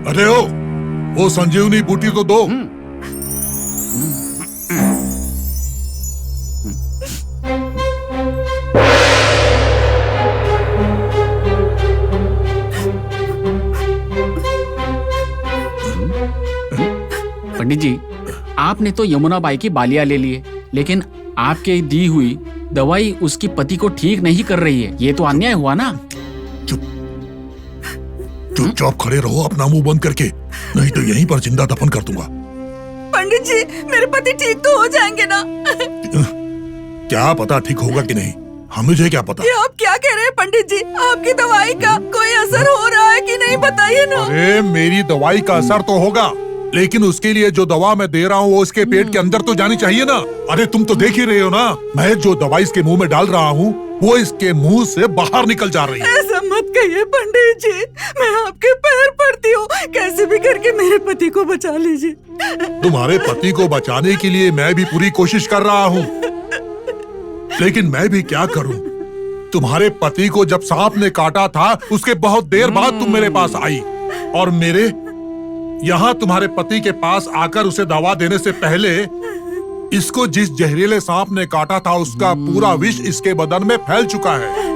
अरे वो संजीवनी बूटी तो दो। पंडित जी, आपने तो यमुना बाई की बालियां ले लिए, लेकिन आपके दी हुई दवाई उसकी पति को ठीक नहीं कर रही है। ये तो अन्याय हुआ ना। चुपचाप खड़े रहो अपना मुंह बंद करके, नहीं तो यहीं पर जिंदा दफन कर दूंगा। पंडित जी, मेरे पति ठीक तो हो जाएंगे ना? क्या पता ठीक होगा कि नहीं, मुझे क्या पता। ये आप क्या कह रहे हैं पंडित जी? आपकी दवाई का कोई असर हो रहा है कि नहीं, बताइए ना। अरे मेरी दवाई का असर तो होगा, लेकिन उसके लिए जो दवा मैं दे रहा हूँ वो उसके पेट के अंदर तो जानी चाहिए ना। अरे तुम तो देख ही रहे हो ना, मैं जो दवाई इसके मुंह में डाल रहा हूँ वो इसके मुंह से बाहर निकल जा रही है। ऐसा मत कहिए पंडित जी, मैं आपके पैर पड़ती हूँ, कैसे भी करके मेरे पति को बचा लीजिए। तुम्हारे पति को बचाने के लिए मैं भी पूरी कोशिश कर रहा हूँ, लेकिन मैं भी क्या करूँ। तुम्हारे पति को जब सांप ने काटा था उसके बहुत देर बाद तुम मेरे पास आई, और मेरे यहाँ तुम्हारे पति के पास आकर उसे दवा देने से पहले इसको जिस जहरीले सांप ने काटा था उसका पूरा विष इसके बदन में फैल चुका है।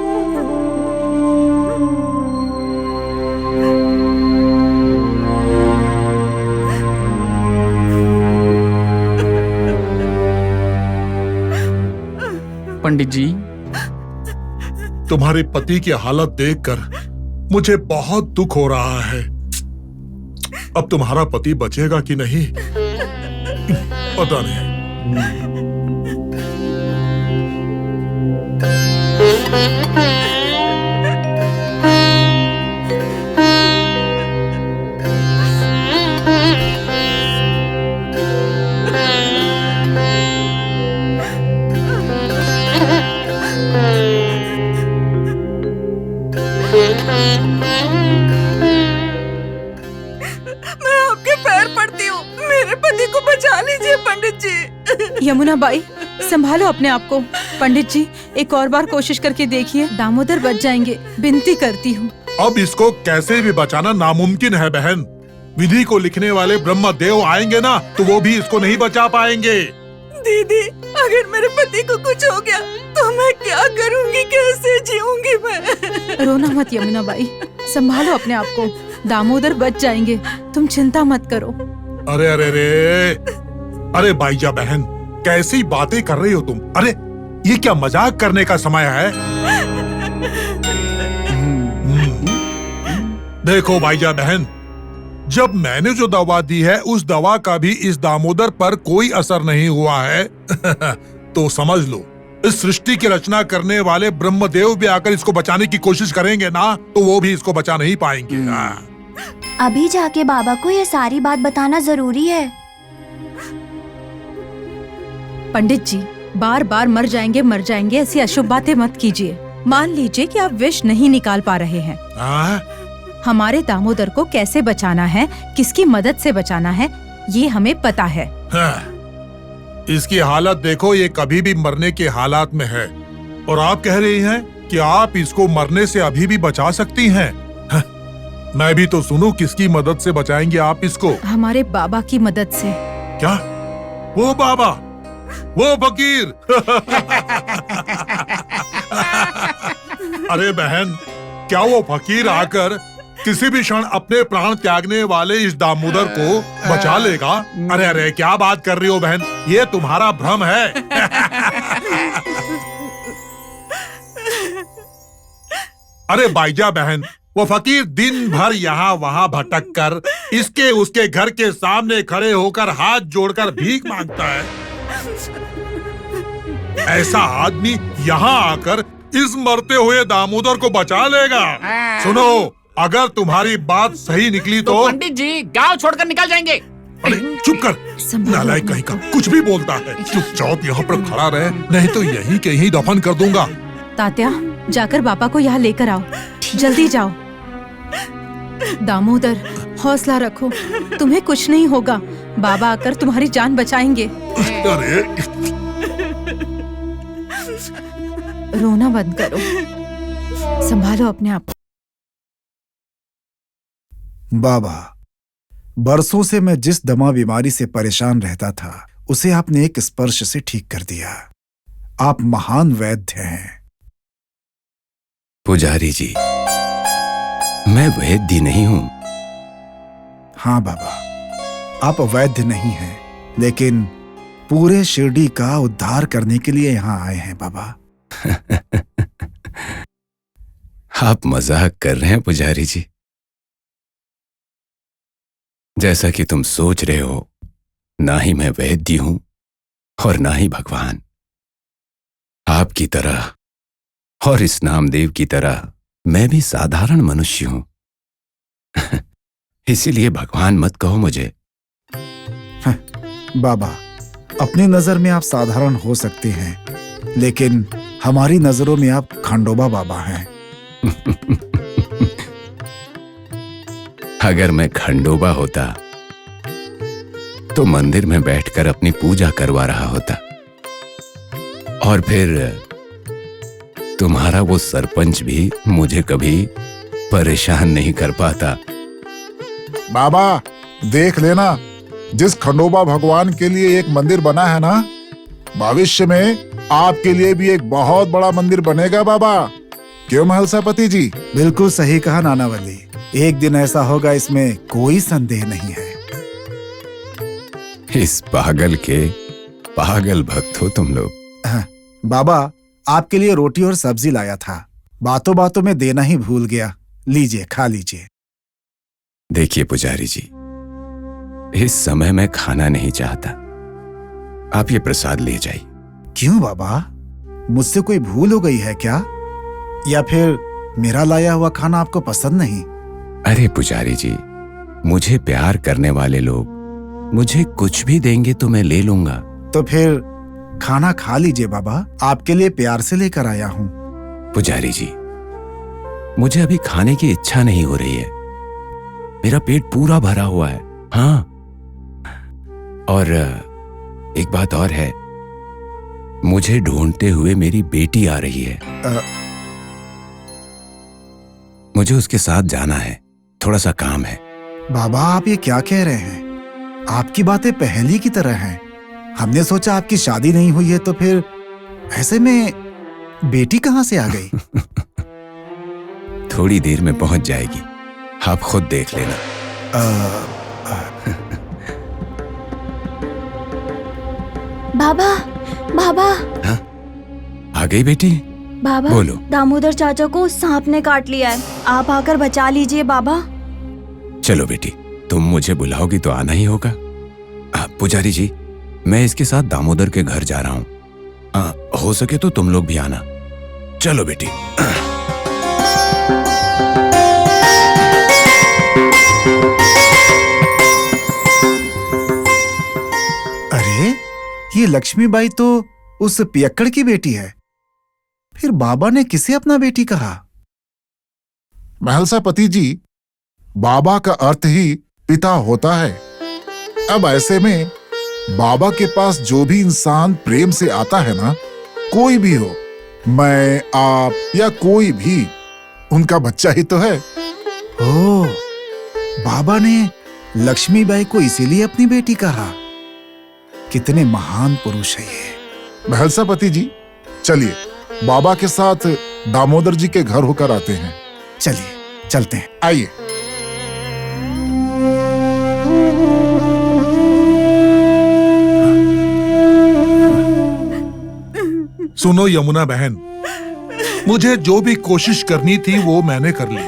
पंडित जी, तुम्हारे पति की हालत देखकर मुझे बहुत दुख हो रहा है। अब तुम्हारा पति बचेगा कि नहीं पता नहीं। मैं आपके पैर पड़ती हूँ, मेरे पति को बचा लीजिए पंडित जी। यमुना बाई, संभालो अपने आप को। पंडित जी, एक और बार कोशिश करके देखिए, दामोदर बच जाएंगे, विनती करती हूँ। अब इसको कैसे भी बचाना नामुमकिन है बहन। विधि को लिखने वाले ब्रह्मदेव आएंगे ना तो वो भी इसको नहीं बचा पाएंगे। दीदी, अगर मेरे पति को कुछ हो गया तो मैं क्या करूँगी, कैसे जीऊंगी मैं? रोना मत यमुना बाई, संभालो अपने आप को। दामोदर बच जाएंगे, तुम चिंता मत करो। अरे अरे अरे अरे बाईजा बहन, कैसी बातें कर रही हो तुम? अरे ये क्या मजाक करने का समय है? देखो बाईजा बहन, जब मैंने जो दवा दी है उस दवा का भी इस दामोदर पर कोई असर नहीं हुआ है तो समझ लो इस सृष्टि की रचना करने वाले ब्रह्मदेव भी आकर इसको बचाने की कोशिश करेंगे ना तो वो भी इसको बचा नहीं पाएंगे। अभी जाके बाबा को ये सारी बात बताना जरूरी है। पंडित जी, बार बार मर जाएंगे ऐसी अशुभ बातें मत कीजिए। मान लीजिए कि आप विष नहीं निकाल पा रहे हैं। हमारे दामोदर को कैसे बचाना है, किसकी मदद से बचाना है, ये हमें पता है। इसकी हालत देखो, ये कभी भी मरने के हालात में है, और आप कह रही हैं कि आप इसको मरने से अभी भी बचा सकती हैं। मैं भी तो सुनूं, किसकी मदद से बचाएंगे आप इसको? हमारे बाबा की मदद से। क्या? वो बाबा, वो फकीर? अरे बहन, क्या वो फकीर आकर किसी भी क्षण अपने प्राण त्यागने वाले इस दामोदर को बचा लेगा? अरे अरे क्या बात कर रही हो बहन, ये तुम्हारा भ्रम है। अरे बाईजा बहन, वो फकीर दिन भर यहाँ वहाँ भटक कर इसके उसके घर के सामने खड़े होकर हाथ जोड़कर भीख मांगता है। ऐसा आदमी यहाँ आकर इस मरते हुए दामोदर को बचा लेगा? सुनो, अगर तुम्हारी बात सही निकली तो पंडित जी गांव छोड़कर निकल जाएंगे। अरे चुप कर, नालायक कहीं का, कुछ भी बोलता है। चुपचाप यहाँ पर खड़ा रहे, नहीं तो यहीं के यहीं दफन कर दूंगा। तात्या, जाकर बाबा को यहाँ लेकर आओ, जल्दी जाओ। दामोदर, हौसला रखो, तुम्हें कुछ नहीं होगा। बाबा आकर तुम्हारी जान बचाएंगे। अरे रोना बंद करो, संभालो अपने आप को। बाबा, बरसों से मैं जिस दमा बीमारी से परेशान रहता था उसे आपने एक स्पर्श से ठीक कर दिया। आप महान वैद्य हैं। पुजारी जी, मैं वैद्य नहीं हूं। हाँ बाबा, आप वैद्य नहीं हैं, लेकिन पूरे शिरडी का उद्धार करने के लिए यहाँ आए हैं बाबा। आप मजाक कर रहे हैं पुजारी जी। जैसा कि तुम सोच रहे हो, ना ही मैं वैद्य हूं और ना ही भगवान। आपकी तरह और इस नामदेव की तरह मैं भी साधारण मनुष्य हूं। इसीलिए भगवान मत कहो मुझे। बाबा, अपनी नजर में आप साधारण हो सकते हैं, लेकिन हमारी नजरों में आप खंडोबा बाबा हैं। अगर मैं खंडोबा होता तो मंदिर में बैठकर अपनी पूजा करवा रहा होता, और फिर तुम्हारा वो सरपंच भी मुझे कभी परेशान नहीं कर पाता। बाबा, देख लेना, जिस खंडोबा भगवान के लिए एक मंदिर बना है ना, भविष्य में आपके लिए भी एक बहुत बड़ा मंदिर बनेगा बाबा। क्यों महलसापति जी? बिल्कुल सही कहा नानावली, एक दिन ऐसा होगा, इसमें कोई संदेह नहीं है। इस पागल के पागल भक्त हो तुम लोग। बाबा, आपके लिए रोटी और सब्जी लाया था, बातों बातों में देना ही भूल गया। लीजिए, खा लीजिए। देखिए पुजारी जी, इस समय मैं खाना नहीं चाहता, आप ये प्रसाद ले जाइए। क्यों बाबा, मुझसे कोई भूल हो गई है क्या, या फिर मेरा लाया हुआ खाना आपको पसंद नहीं? अरे पुजारी जी, मुझे प्यार करने वाले लोग मुझे कुछ भी देंगे तो मैं ले लूंगा। तो फिर खाना खा लीजिए बाबा, आपके लिए प्यार से लेकर आया हूं। पुजारी जी, मुझे अभी खाने की इच्छा नहीं हो रही है, मेरा पेट पूरा भरा हुआ है। हाँ, और एक बात और है, मुझे ढूंढते हुए मेरी बेटी आ रही है। मुझे उसके साथ जाना है, थोड़ा सा काम है। बाबा, आप ये क्या कह रहे हैं? आपकी बातें पहेली की तरह हैं। हमने सोचा आपकी शादी नहीं हुई है, तो फिर ऐसे में बेटी कहां से आ गई? थोड़ी देर में पहुंच जाएगी, आप खुद देख लेना। बाबा, बाबा। हाँ? आ गई बेटी? बाबा, बोलो। दामोदर चाचा को सांप ने काट लिया है, आप आकर बचा लीजिए बाबा। चलो बेटी, तुम मुझे बुलाओगी तो आना ही होगा। पुजारी जी, मैं इसके साथ दामोदर के घर जा रहा हूं, हो सके तो तुम लोग भी आना। चलो बेटी। अरे, ये लक्ष्मीबाई तो उस पियक्कड़ की बेटी है, फिर बाबा ने किसे अपना बेटी कहा? महलसापति जी, बाबा का अर्थ ही पिता होता है। अब ऐसे में बाबा के पास जो भी इंसान प्रेम से आता है ना, कोई भी हो, मैं, आप या कोई भी, उनका बच्चा ही तो है। ओह, बाबा ने लक्ष्मीबाई को इसीलिए अपनी बेटी कहा। कितने महान पुरुष है ये। महलसापति जी, चलिए बाबा के साथ दामोदर जी के घर होकर आते हैं। चलिए, चलते हैं। आइए। सुनो यमुना बहन, मुझे जो भी कोशिश करनी थी वो मैंने कर ली।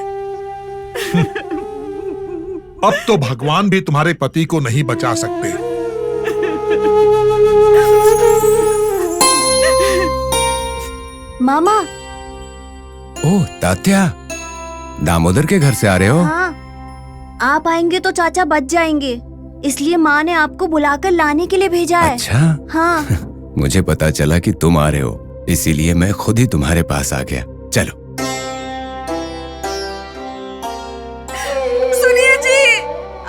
अब तो भगवान भी तुम्हारे पति को नहीं बचा सकते। मामा। ओह तात्या, दामोदर के घर से आ रहे हो? हाँ, आप आएंगे तो चाचा बच जाएंगे, इसलिए माँ ने आपको बुलाकर लाने के लिए भेजा है। अच्छा। हाँ। मुझे पता चला कि तुम आ रहे हो, इसीलिए मैं खुद ही तुम्हारे पास आ गया। चलो। सुनिए जी,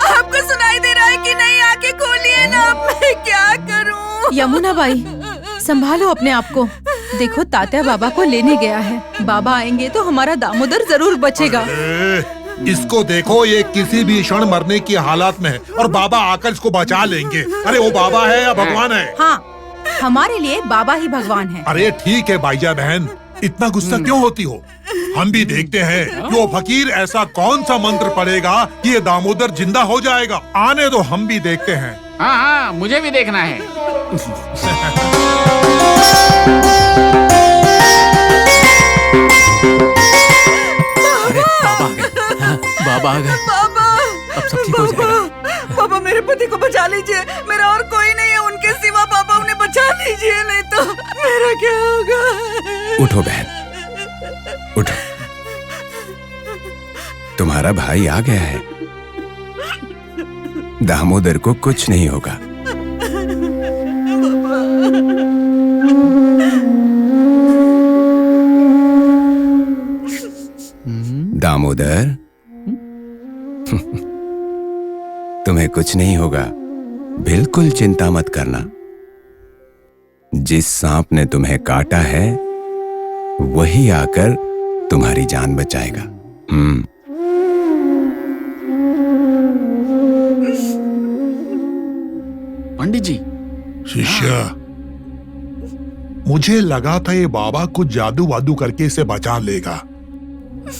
आपको सुनाई दे रहा है कि नहीं? आके खोलिए ना, मैं क्या करूं? यमुना बाई, संभालो अपने आप को। देखो, तात्या बाबा को लेने गया है, बाबा आएंगे तो हमारा दामोदर जरूर बचेगा। इसको देखो, ये किसी भी क्षण मरने की हालत में है और बाबा आकर इसको बचा लेंगे। अरे वो बाबा है या भगवान है? हाँ, हमारे लिए बाबा ही भगवान है। अरे ठीक है भाईजा बहन, इतना गुस्सा क्यों होती हो? हम भी देखते हैं कि वो फकीर ऐसा कौन सा मंत्र पढ़ेगा कि ये दामोदर जिंदा हो जाएगा। आने दो, हम भी देखते हैं। हाँ हाँ, मुझे भी देखना है। अरे बाबा आ गए। हाँ, बाबा आ गए। बाबा, अब सब ठीक हो जाएगा। बाबा मेरे पति को बचा लीजिए, मेरा और कोई नहीं है उनके सिवा। बाबा उन्हें बचा लीजिए, नहीं तो मेरा क्या होगा। उठो बहन, उठो। तुम्हारा भाई आ गया है। दामोदर को कुछ नहीं होगा। दामोदर, तुम्हें कुछ नहीं होगा, बिल्कुल चिंता मत करना। जिस सांप ने तुम्हें काटा है वही आकर तुम्हारी जान बचाएगा। पंडित जी, शिष्य, मुझे लगा था ये बाबा कुछ जादू वादू करके इसे बचा लेगा,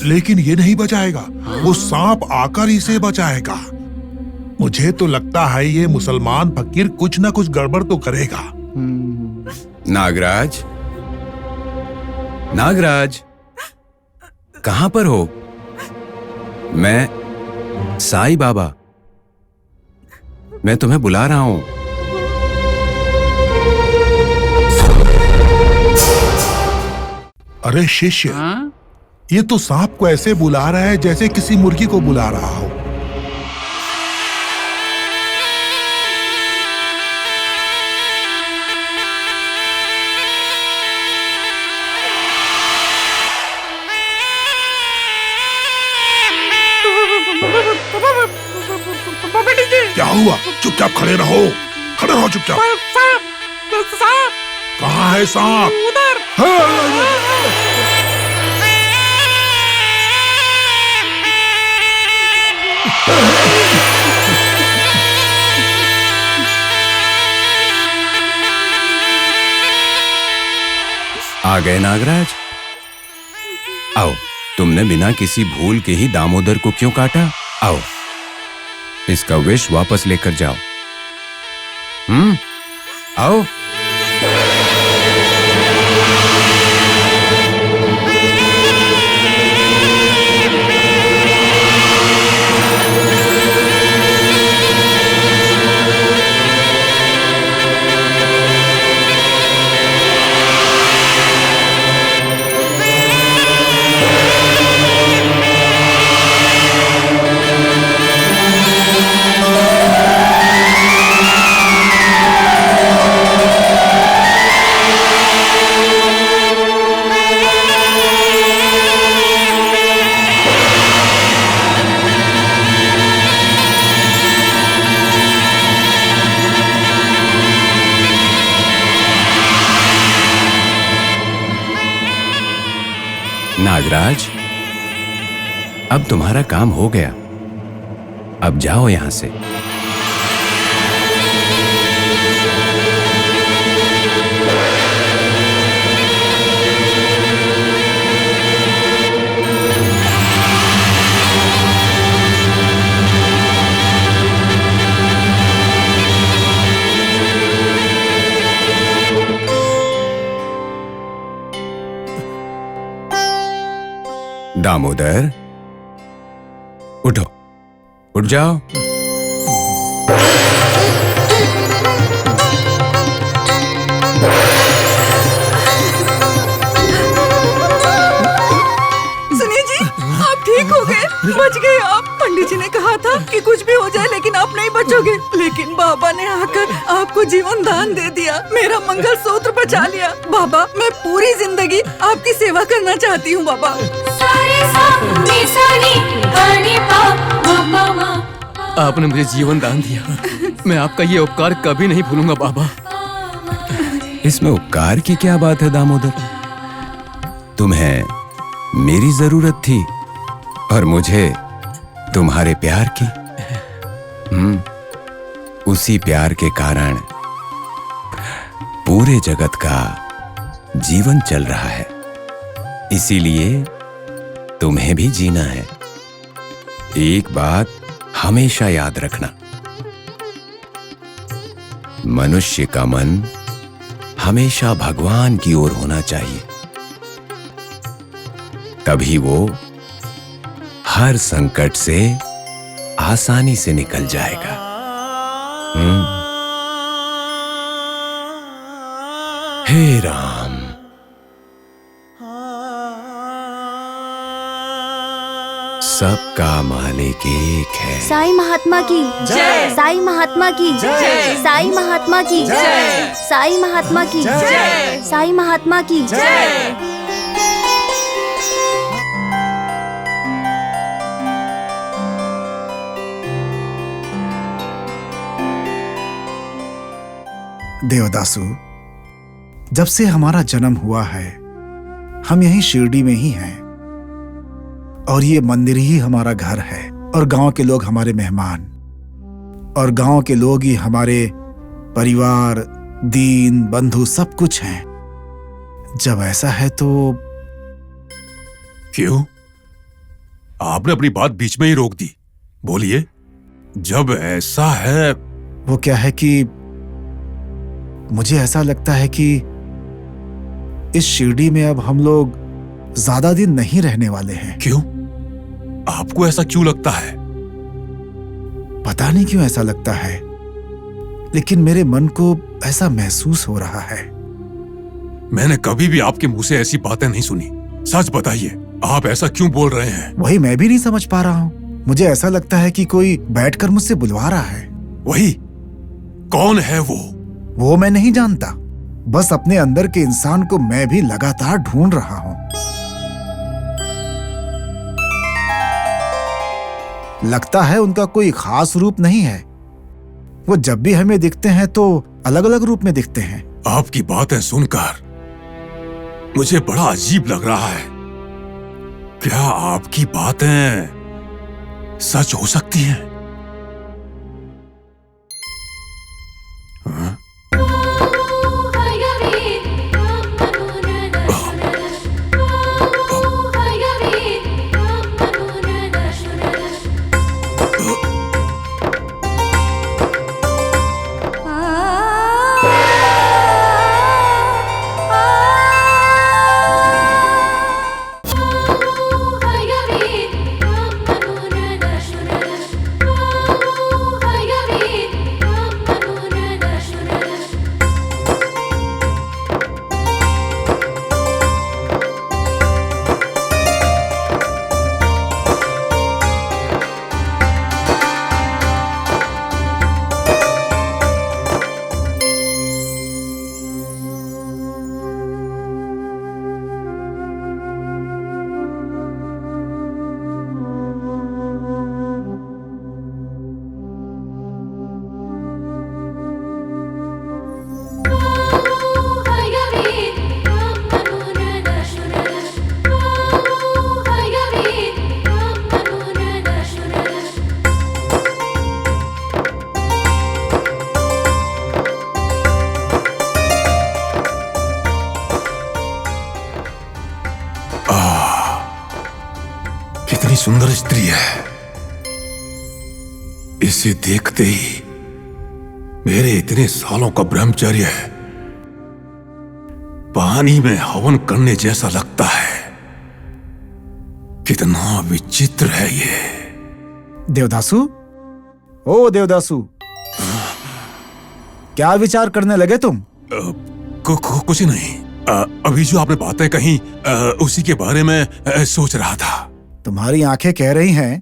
लेकिन ये नहीं बचाएगा। वो सांप आकर इसे बचाएगा। मुझे तो लगता है ये मुसलमान फकीर कुछ ना कुछ गड़बड़ तो करेगा। नागराज, नागराज, कहां पर हो? मैं साईं बाबा, मैं तुम्हें बुला रहा हूं। अरे शिष्य, हाँ? ये तो सांप को ऐसे बुला रहा है जैसे किसी मुर्गी को बुला रहा हो। क्या हुआ? चुपचाप खड़े रहो, खड़े रहो चुपचाप। कहाँ है सांप? उधर। आ गए नागराज? आओ, तुमने बिना किसी भूल के ही दामोदर को क्यों काटा? आओ, इसका विष वापस लेकर जाओ। आओ। नागराज, अब तुम्हारा काम हो गया। अब जाओ यहां से। दामोदर, उठो, उठ जाओ। सुनिए जी, आप ठीक हो गए, बच गए आप। पंडित जी ने कहा था कि कुछ भी हो जाए लेकिन आप नहीं बचोगे, लेकिन बाबा ने आकर आपको जीवन दान दे दिया, मेरा मंगलसूत्र बचा लिया। बाबा, मैं पूरी जिंदगी आपकी सेवा करना चाहती हूँ बाबा। आपने मुझे जीवन दान दिया, मैं आपका ये उपकार कभी नहीं भूलूंगा बाबा। इसमें उपकार की क्या बात है दामोदर? तुम्हें मेरी जरूरत थी और मुझे तुम्हारे प्यार की। उसी प्यार के कारण पूरे जगत का जीवन चल रहा है, इसीलिए तुम्हें भी जीना है। एक बात हमेशा याद रखना, मनुष्य का मन हमेशा भगवान की ओर होना चाहिए, तभी वो हर संकट से आसानी से निकल जाएगा। हे राम। सबका मालिक एक है। साईं महात्मा की जय। साईं महात्मा की जय। साईं महात्मा की जय। साईं महात्मा की जय। साईं महात्मा की जय। देवदासु, जब से हमारा जन्म हुआ है हम यहीं शिरडी में ही हैं, और ये मंदिर ही हमारा घर है, और गांव के लोग हमारे मेहमान, और गांव के लोग ही हमारे परिवार, दीन बंधु सब कुछ हैं। जब ऐसा है तो क्यों? आपने अपनी बात बीच में ही रोक दी, बोलिए। जब ऐसा है। वो क्या है कि मुझे ऐसा लगता है कि इस शिरडी में अब हम लोग ज्यादा दिन नहीं रहने वाले हैं। क्यों? आपको ऐसा क्यों लगता है? पता नहीं क्यों ऐसा लगता है, लेकिन मेरे मन को ऐसा महसूस हो रहा है। मैंने कभी भी आपके मुंह से ऐसी बातें नहीं सुनी। सच बताइए, आप ऐसा क्यों बोल रहे हैं? वही मैं भी नहीं समझ पा रहा हूँ। मुझे ऐसा लगता है कि कोई बैठकर मुझसे बुलवा रहा है। वही? कौन है वो मैं नहीं जानता, बस अपने अंदर के इंसान को मैं भी लगातार ढूंढ रहा हूँ। लगता है उनका कोई खास रूप नहीं है। वो जब भी हमें दिखते हैं तो अलग अलग रूप में दिखते हैं। आपकी बातें सुनकर मुझे बड़ा अजीब लग रहा है। क्या आपकी बातें सच हो सकती हैं? हाँ? कितनी सुंदर स्त्री है। इसे देखते ही मेरे इतने सालों का ब्रह्मचर्य पानी में हवन करने जैसा लगता है। कितना विचित्र है ये। देवदासु, ओ देवदासु, क्या विचार करने लगे तुम? कुछ नहीं। अभी जो आपने बातें कही उसी के बारे में सोच रहा था। तुम्हारी आंखें कह रही हैं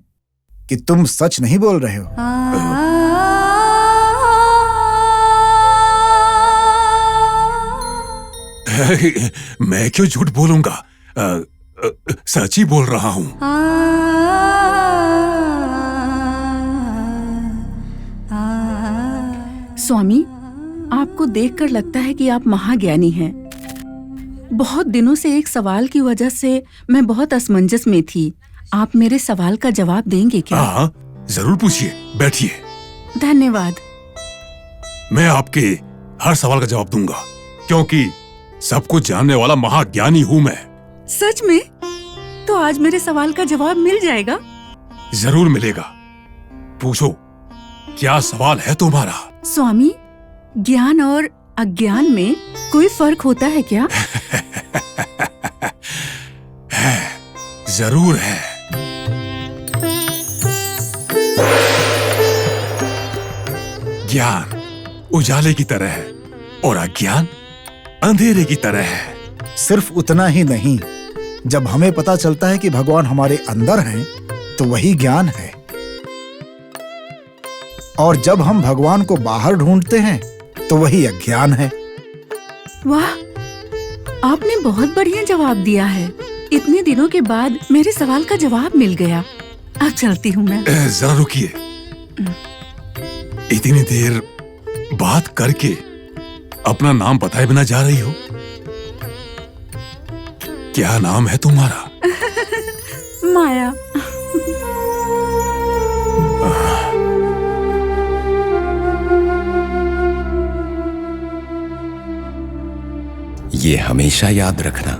कि तुम सच नहीं बोल रहे हो। मैं क्यों झूठ बोलूंगा? सच ही बोल रहा हूँ। स्वामी, आपको देखकर लगता है कि आप महाज्ञानी हैं। बहुत दिनों से एक सवाल की वजह से मैं बहुत असमंजस में थी। आप मेरे सवाल का जवाब देंगे क्या? हाँ, जरूर पूछिए, बैठिए। धन्यवाद। मैं आपके हर सवाल का जवाब दूंगा, क्योंकि सब कुछ जानने वाला महाज्ञानी हूँ मैं। सच में? तो आज मेरे सवाल का जवाब मिल जाएगा? जरूर मिलेगा। पूछो, क्या सवाल है तुम्हारा? स्वामी, ज्ञान और अज्ञान में कोई फर्क होता है क्या? है, जरूर है। ज्ञान उजाले की तरह है और अज्ञान अंधेरे की तरह है। सिर्फ उतना ही नहीं, जब हमें पता चलता है कि भगवान हमारे अंदर हैं, तो वही ज्ञान है। और जब हम भगवान को बाहर ढूंढते हैं, तो वही अज्ञान है। वाह, आपने बहुत बढ़िया जवाब दिया है। इतने दिनों के बाद मेरे सवाल का जवाब मिल गया। अब चलती हूँ मैं। जरा रुकिए, इतनी देर बात करके अपना नाम बताए बिना जा रही हो? क्या नाम है तुम्हारा? माया। ये हमेशा याद रखना,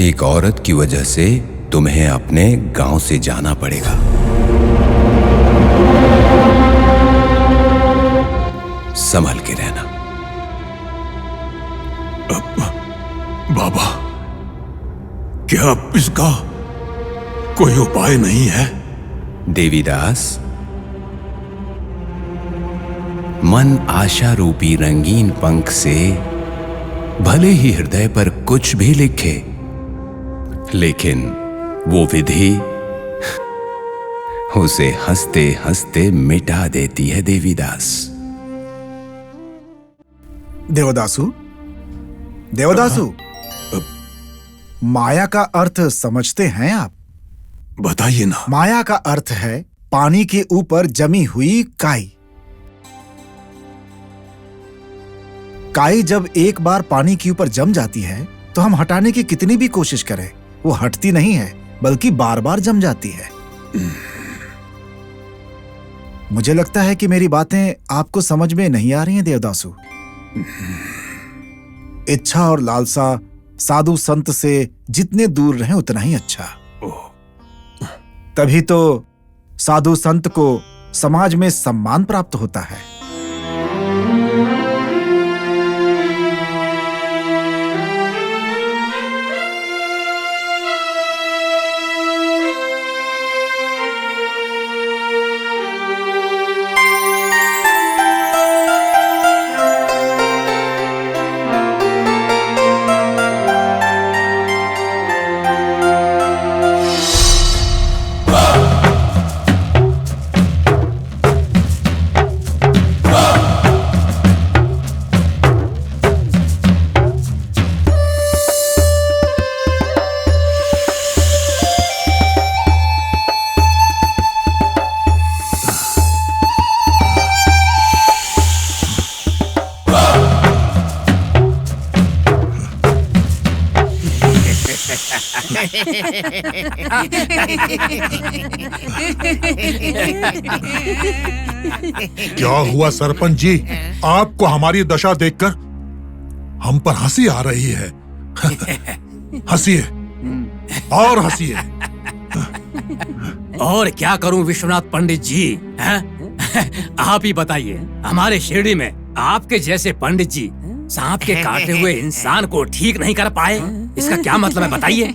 एक औरत की वजह से तुम्हें अपने गांव से जाना पड़ेगा। संभल के रहना। बाबा, क्या इसका कोई उपाय नहीं है? देवीदास, मन आशा रूपी रंगीन पंख से भले ही हृदय पर कुछ भी लिखे, लेकिन वो विधि उसे हंसते हंसते मिटा देती है। देवीदास। देवदासु, देवदासु, माया का अर्थ समझते हैं आप? बताइए ना। माया का अर्थ है पानी के ऊपर जमी हुई काई। काई जब एक बार पानी के ऊपर जम जाती है, तो हम हटाने की कितनी भी कोशिश करें, वो हटती नहीं है, बल्कि बार बार जम जाती है। मुझे लगता है कि मेरी बातें आपको समझ में नहीं आ रही हैं देवदासु। इच्छा और लालसा साधु संत से जितने दूर रहें उतना ही अच्छा। तभी तो साधु संत को समाज में सम्मान प्राप्त होता है। क्या हुआ सरपंच जी? आपको हमारी दशा देखकर हम पर हंसी आ रही है। हंसिए और हंसिए। और क्या करूं विश्वनाथ पंडित जी, हैं? आप ही बताइए, हमारे शिरडी में आपके जैसे पंडित जी सांप के काटे हुए इंसान को ठीक नहीं कर पाए, इसका क्या मतलब है बताइए?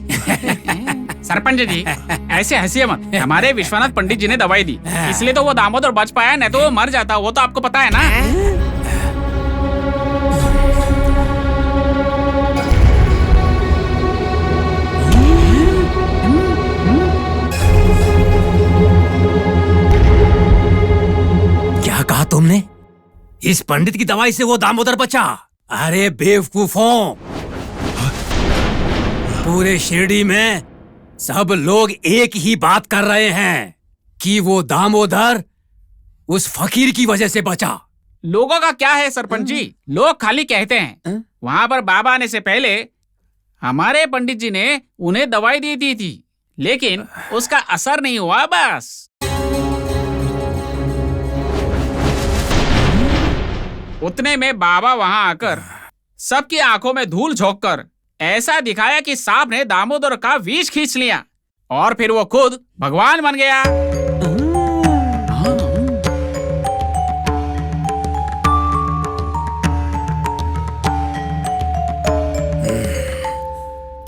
सरपंच जी, ऐसे हंसिए मत। हमारे विश्वनाथ पंडित जी ने दवाई दी, इसलिए तो वो दामोदर बच पाया, नहीं तो वो मर जाता। वो तो आपको पता है ना। क्या कहा तुमने? इस पंडित की दवाई से वो दामोदर बचा? अरे बेवकूफों, पूरे शिरडी में सब लोग एक ही बात कर रहे हैं कि वो दामोदर उस फकीर की वजह से बचा। लोगों का क्या है सरपंच जी, लोग खाली कहते हैं। वहां पर बाबा आने से पहले हमारे पंडित जी ने उन्हें दवाई दी थी, लेकिन उसका असर नहीं हुआ बस। उतने में बाबा वहां आकर सबकी आंखों में धूल झोंककर ऐसा दिखाया कि सांप ने दामोदर का विष खींच लिया और फिर वो खुद भगवान बन गया।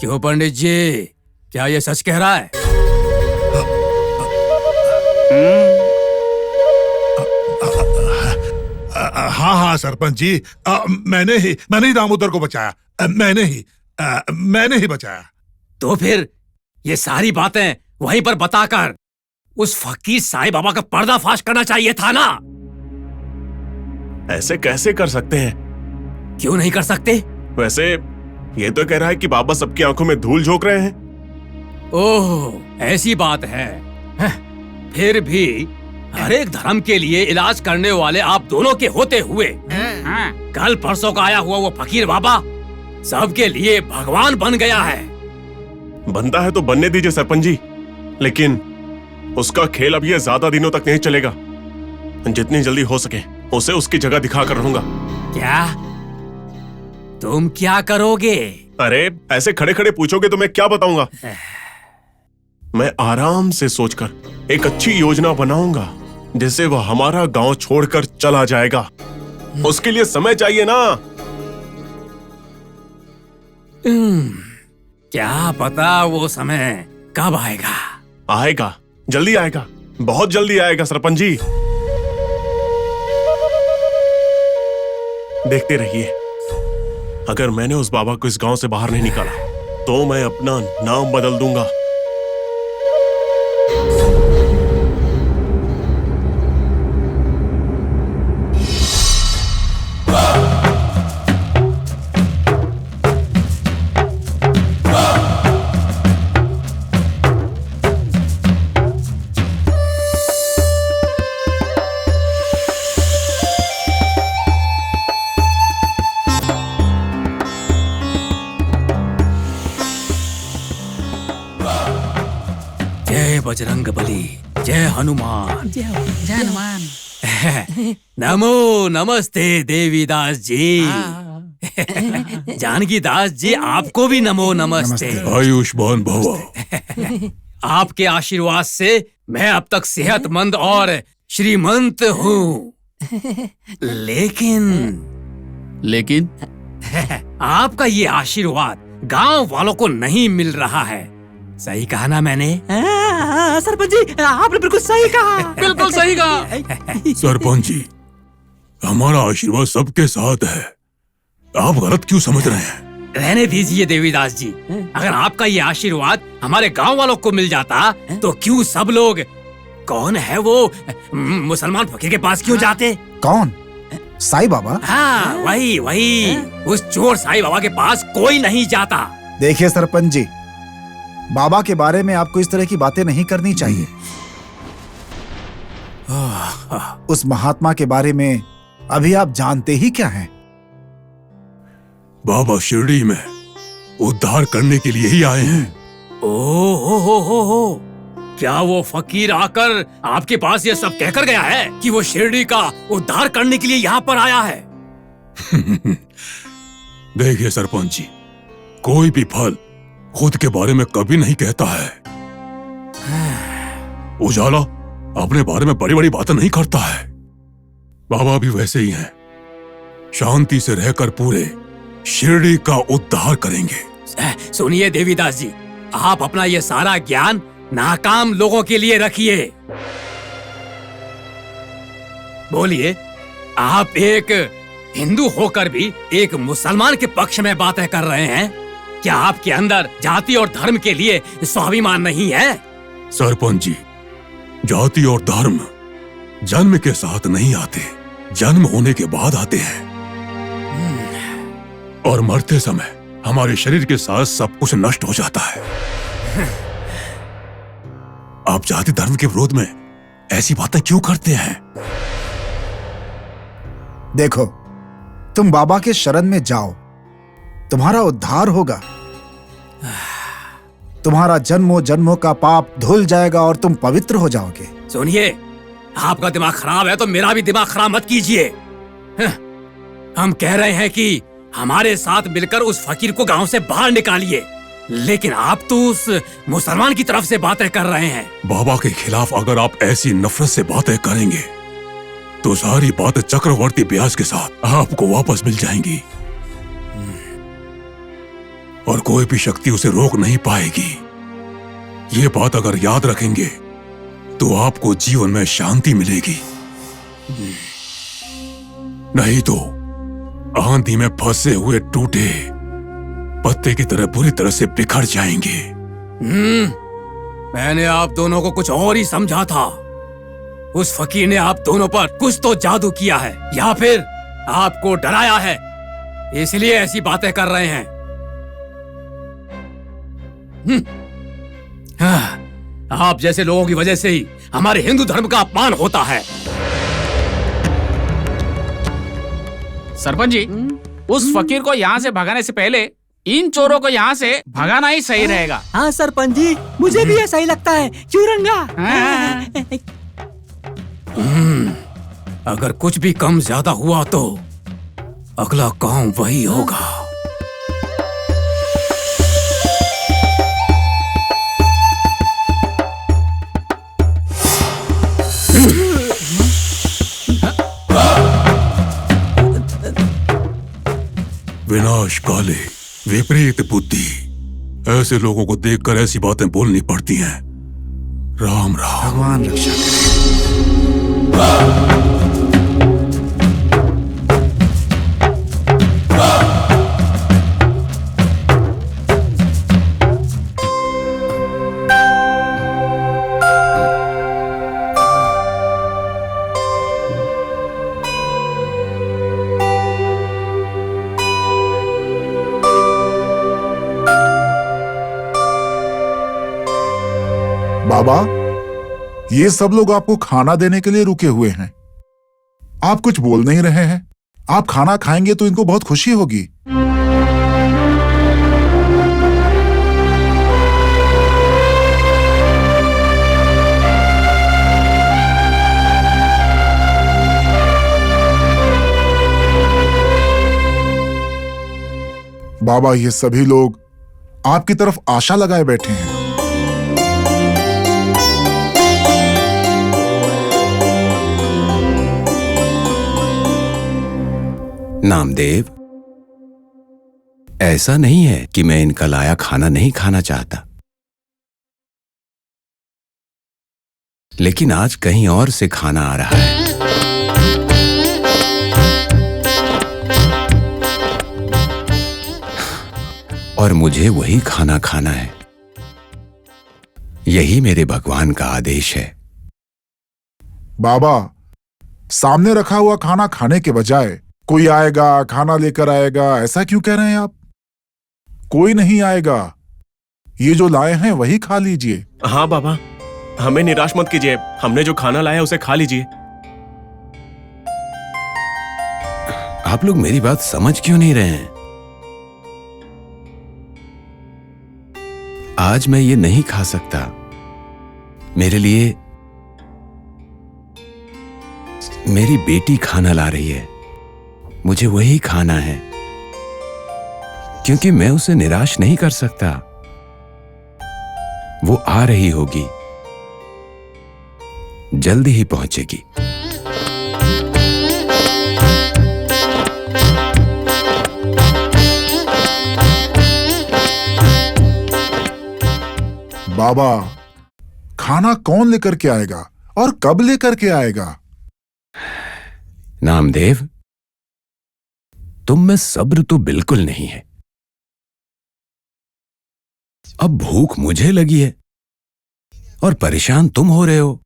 क्यों पंडित जी, क्या ये सच कह रहा है? हाँ हाँ सरपंच जी, मैंने ही दामोदर को बचाया। मैंने ही बचाया। तो फिर ये सारी बातें वहीं पर बताकर उस फकीर साईं बाबा का पर्दाफाश करना चाहिए था ना। ऐसे कैसे कर सकते हैं? क्यों नहीं कर सकते? वैसे ये तो कह रहा है कि बाबा सबकी आंखों में धूल झोंक रहे हैं। ओह, ऐसी बात है। फिर भी हर एक धर्म के लिए इलाज करने वाले आप दोनों के होते हुए कल परसों का आया हुआ वो फकीर बाबा सबके लिए भगवान बन गया है। बनता है तो बनने दीजिए सरपंच जी, लेकिन उसका खेल अब ये ज्यादा दिनों तक नहीं चलेगा। जितनी जल्दी हो सके उसे उसकी जगह दिखाकर रहूंगा। क्या तुम क्या करोगे? अरे ऐसे खड़े खड़े पूछोगे तो मैं क्या बताऊंगा। मैं आराम से सोचकर एक अच्छी योजना बनाऊंगा जिससे वह हमारा गांव छोड़कर चला जाएगा। उसके लिए समय चाहिए ना। क्या पता वो समय कब आएगा। आएगा, जल्दी आएगा, बहुत जल्दी आएगा सरपंच जी। देखते रहिए, अगर मैंने उस बाबा को इस गांव से बाहर नहीं निकाला तो मैं अपना नाम बदल दूंगा। जय बजरंगबली, जय हनुमान। जय हनुमान। नमो नमस्ते देवीदास जी। जानकी दास जी, आपको भी नमो नमस्ते। आयुष्मान भव। आपके आशीर्वाद से मैं अब तक सेहतमंद और श्रीमंत हूँ। लेकिन आपका ये आशीर्वाद गांव वालों को नहीं मिल रहा है। सही कहा ना मैंने? सरपंच जी, आपने बिल्कुल सही कहा। बिल्कुल सही कहा। सरपंच जी, हमारा आशीर्वाद सबके साथ है, आप गलत क्यों समझ रहे हैं? रहने दीजिए देवीदास जी। अगर आपका ये आशीर्वाद हमारे गांव वालों को मिल जाता तो क्यों सब लोग, कौन है वो मुसलमान फकीर के पास क्यों जाते? कौन? साईं बाबा? हाँ, वही उस चोर साईं बाबा के पास कोई नहीं जाता। देखिए सरपंच जी, बाबा के बारे में आपको इस तरह की बातें नहीं करनी चाहिए। उस महात्मा के बारे में अभी आप जानते ही क्या हैं? बाबा शिरडी में उद्धार करने के लिए ही आए हैं। ओह, क्या वो फकीर आकर आपके पास ये सब कहकर गया है कि वो शिरडी का उद्धार करने के लिए यहाँ पर आया है? देखिए सरपंच जी, कोई भी फल खुद के बारे में कभी नहीं कहता है। उजाला अपने बारे में बड़ी बड़ी बातें नहीं करता है। बाबा भी वैसे ही हैं, शांति से रहकर पूरे शिरडी का उद्धार करेंगे। सुनिए देवीदास जी, आप अपना ये सारा ज्ञान नाकाम लोगों के लिए रखिए। बोलिए, आप एक हिंदू होकर भी एक मुसलमान के पक्ष में बातें कर रहे हैं। क्या आपके अंदर जाति और धर्म के लिए स्वाभिमान नहीं है? सरपंच जी, जाति और धर्म जन्म के साथ नहीं आते, जन्म होने के बाद आते हैं। और मरते समय हमारे शरीर के साथ सब कुछ नष्ट हो जाता है। आप जाति धर्म के विरोध में ऐसी बातें क्यों करते हैं? देखो, तुम बाबा के शरण में जाओ, तुम्हारा उद्धार होगा। तुम्हारा जन्मों जन्मों का पाप धुल जाएगा और तुम पवित्र हो जाओगे। सुनिए, आपका दिमाग खराब है तो मेरा भी दिमाग खराब मत कीजिए। हम कह रहे हैं कि हमारे साथ मिलकर उस फकीर को गांव से बाहर निकालिए, लेकिन आप तो उस मुसलमान की तरफ से बातें कर रहे हैं। बाबा के खिलाफ अगर आप ऐसी नफरत से बातें करेंगे तो सारी बातें चक्रवर्ती ब्याज के साथ आपको वापस मिल जाएंगी और कोई भी शक्ति उसे रोक नहीं पाएगी। ये बात अगर याद रखेंगे तो आपको जीवन में शांति मिलेगी, नहीं तो आंधी में फंसे हुए टूटे पत्ते की तरह बुरी तरह से बिखर जाएंगे। मैंने आप दोनों को कुछ और ही समझा था। उस फकीर ने आप दोनों पर कुछ तो जादू किया है या फिर आपको डराया है, इसलिए ऐसी बातें कर रहे हैं। आप जैसे लोगों की वजह से ही हमारे हिंदू धर्म का अपमान होता है। सरपंच जी, उस फकीर को यहाँ से भगाने से पहले इन चोरों को यहाँ से भगाना ही सही रहेगा। हाँ सरपंच जी, मुझे भी ऐसा ही लगता है। क्यों रंगा? अगर कुछ भी कम ज्यादा हुआ तो अगला काम वही होगा। विनाश काले विपरीत बुद्धि, ऐसे लोगों को देखकर ऐसी बातें बोलनी पड़ती हैं। राम राम। भगवान रक्षा करे। बाबा, ये सब लोग आपको खाना देने के लिए रुके हुए हैं। आप कुछ बोल नहीं रहे हैं। आप खाना खाएंगे तो इनको बहुत खुशी होगी। बाबा, ये सभी लोग आपकी तरफ आशा लगाए बैठे हैं। नामदेव, ऐसा नहीं है कि मैं इनका लाया खाना नहीं खाना चाहता, लेकिन आज कहीं और से खाना आ रहा है। और मुझे वही खाना खाना है। यही मेरे भगवान का आदेश है। बाबा, सामने रखा हुआ खाना खाने के बजाय कोई आएगा खाना लेकर आएगा, ऐसा क्यों कह रहे हैं आप? कोई नहीं आएगा। ये जो लाए हैं वही खा लीजिए। हाँ बाबा, हमें निराश मत कीजिए। हमने जो खाना लाया उसे खा लीजिए। आप लोग मेरी बात समझ क्यों नहीं रहे हैं? आज मैं ये नहीं खा सकता। मेरे लिए मेरी बेटी खाना ला रही है, मुझे वही खाना है, क्योंकि मैं उसे निराश नहीं कर सकता। वो आ रही होगी, जल्दी ही पहुंचेगी। बाबा, खाना कौन लेकर के आएगा और कब लेकर के आएगा? नामदेव, तुम में सब्र तो बिल्कुल नहीं है। अब भूख मुझे लगी है और परेशान तुम हो रहे हो।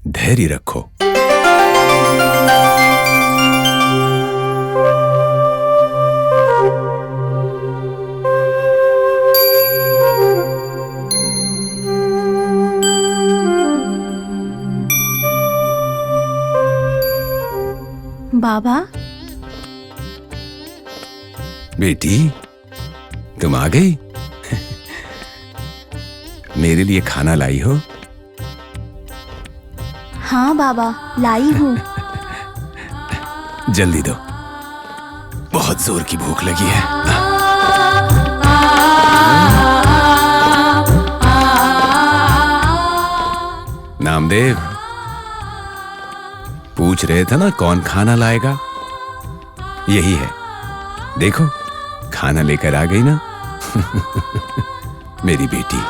धैर्य रखो। बाबा, बेटी, तुम आ गई। मेरे लिए खाना लाई हो? हाँ बाबा, लाई हूँ। जल्दी दो, बहुत जोर की भूख लगी है। नामदेव, पूछ रहे थे ना कौन खाना लाएगा? यही है, देखो खाना लेकर आ गई ना। मेरी बेटी।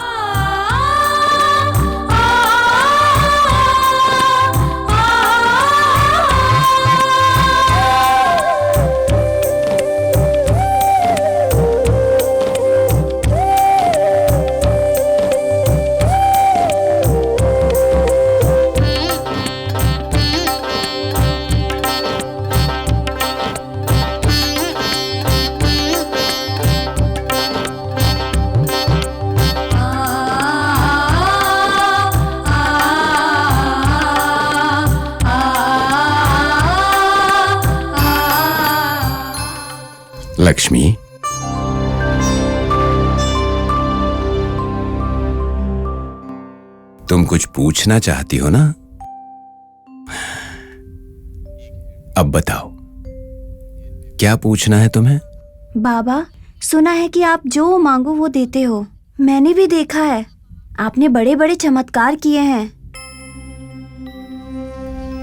लक्ष्मी, तुम कुछ पूछना चाहती हो ना? अब बताओ, क्या पूछना है तुम्हें? बाबा, सुना है कि आप जो मांगो वो देते हो। मैंने भी देखा है, आपने बड़े बड़े चमत्कार किए हैं।